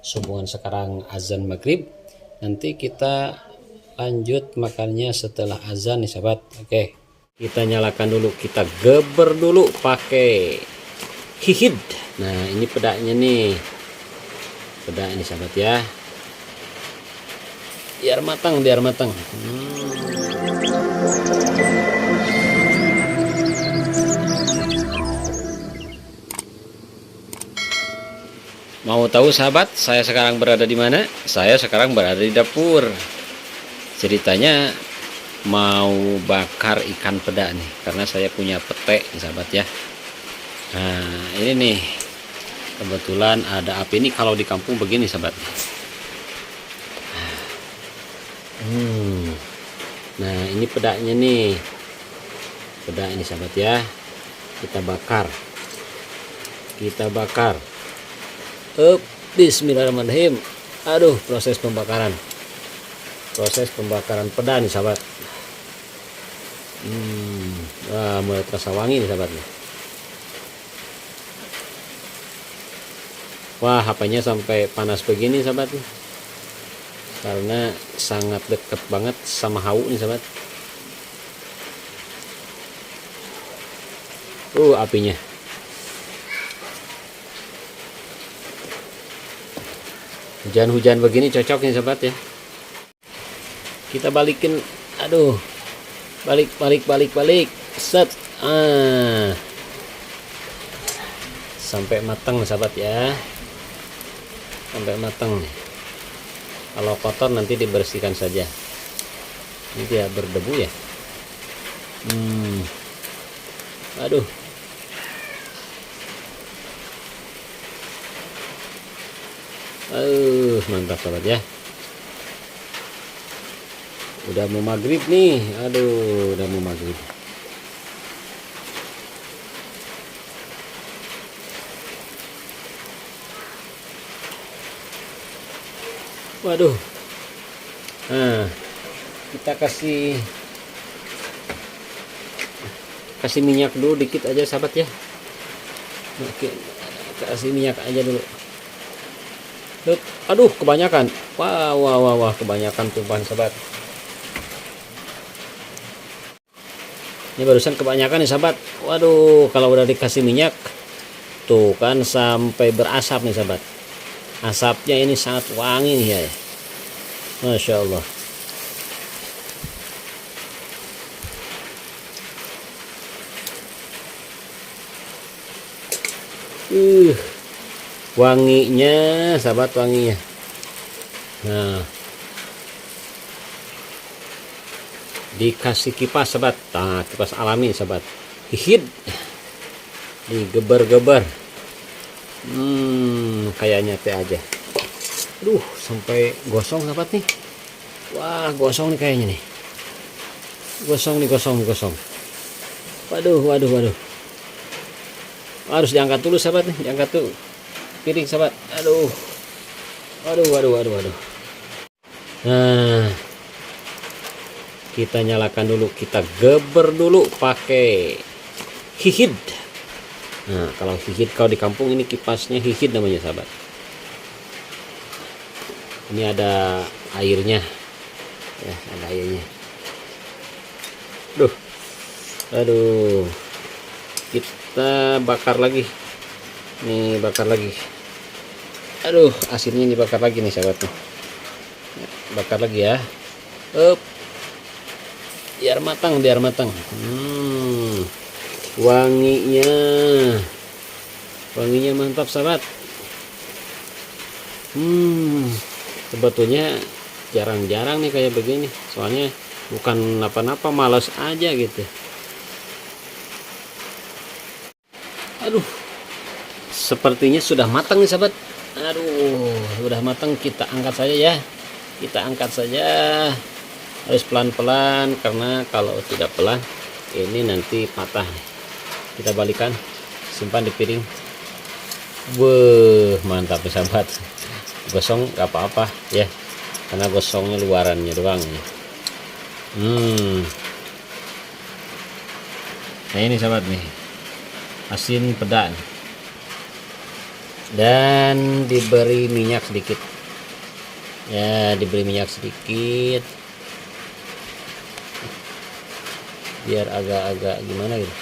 Sehubungan sekarang azan maghrib, nanti kita lanjut makannya setelah azan nih sahabat. Oke, kita nyalakan dulu, kita geber dulu pakai hihid. Nah ini pedanya nih, peda ini sahabat ya, biar matang Mau tahu sahabat, saya sekarang berada di mana? Saya sekarang berada di dapur. Ceritanya mau bakar ikan peda nih, karena saya punya pete nih sahabat ya. Nah ini nih, kebetulan ada api ini. Kalau di kampung begini sahabat. Nah ini pedanya nih, peda ini sahabat ya. Kita bakar. Bismillahirrahmanirrahim. Aduh, proses pembakaran peda nih sahabat. Wah, mulai terasa wangi nih sahabat. Wah, HP-nya sampai panas begini sahabat, karena sangat dekat banget sama hau nih sahabat. Apinya. Hujan-hujan begini cocok nih sahabat ya. Kita balikin, aduh, balik, set, sampai matang sahabat ya, sampai matang. Kalau kotor nanti dibersihkan saja, ini dia berdebu ya. Aduh, mantap sahabat ya. Udah mau maghrib nih, aduh, udah mau maghrib. Waduh, nah kita kasih minyak dulu dikit aja sahabat ya. Oke, kasih minyak aja dulu. Aduh, kebanyakan. Wah, kebanyakan tumpahan sahabat. Ini barusan kebanyakan nih sahabat. Waduh, kalau udah dikasih minyak tuh kan sampai berasap nih sahabat. Asapnya ini sangat wangi nih ya. Masya Allah. Wanginya sahabat, wanginya. Nah, dikasih kipas sahabat. Nah, kipas alami sahabat. Hihid, digeber-geber. Kayaknya teh aja. Aduh, sampai gosong sahabat nih. Wah, gosong nih kayaknya nih. Gosong. Waduh. Harus diangkat dulu sahabat nih, diangkat tuh piring sahabat. Aduh. Nah, kita nyalakan dulu, kita geber dulu pakai hihid. Nah, kalau hihid, kalau di kampung ini kipasnya hihid namanya sahabat. Ini ada airnya ya, ada airnya. Aduh, kita bakar lagi nih, aduh, asinnya dibakar lagi nih sahabat tuh. Bakar lagi ya, biar matang. Wanginya mantap sahabat. Sebetulnya jarang-jarang nih kayak begini, soalnya bukan apa-apa, males aja gitu. Aduh, sepertinya sudah matang nih sahabat. Aduh, sudah matang. Kita angkat saja, harus pelan-pelan, karena kalau tidak pelan ini nanti patah. Kita balikan, simpan di piring. Mantap nih sahabat. Gosong gak apa-apa ya, karena gosongnya luarannya doang ya. Nah ini sahabat nih, asin peda. dan diberi minyak sedikit ya, diberi minyak sedikit biar agak-agak gimana gitu.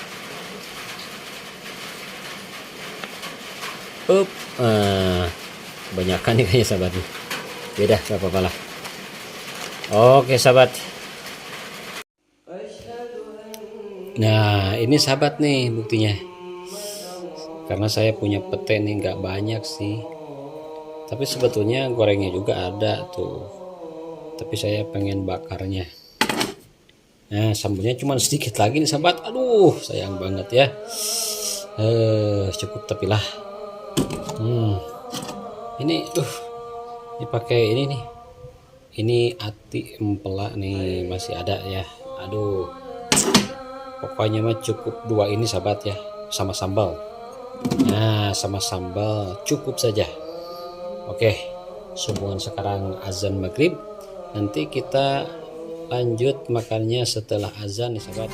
Kebanyakan nih kayaknya sahabat nih. Beda, gak apa-apa lah. Oke sahabat, nah ini sahabat nih buktinya. Karena saya punya pete nih nggak banyak sih, tapi sebetulnya gorengnya juga ada tuh, tapi saya pengen bakarnya. Nah sambelnya cuma sedikit lagi nih sahabat, aduh sayang banget ya. Cukup tapi lah. Ini dipakai ini nih, ini ati empela nih masih ada ya. Aduh pokoknya mah cukup dua ini sahabat ya, sama sambal. Nah sama sambal cukup saja. Oke, sambungan sekarang azan maghrib, nanti kita lanjut makannya setelah azan nih sahabat.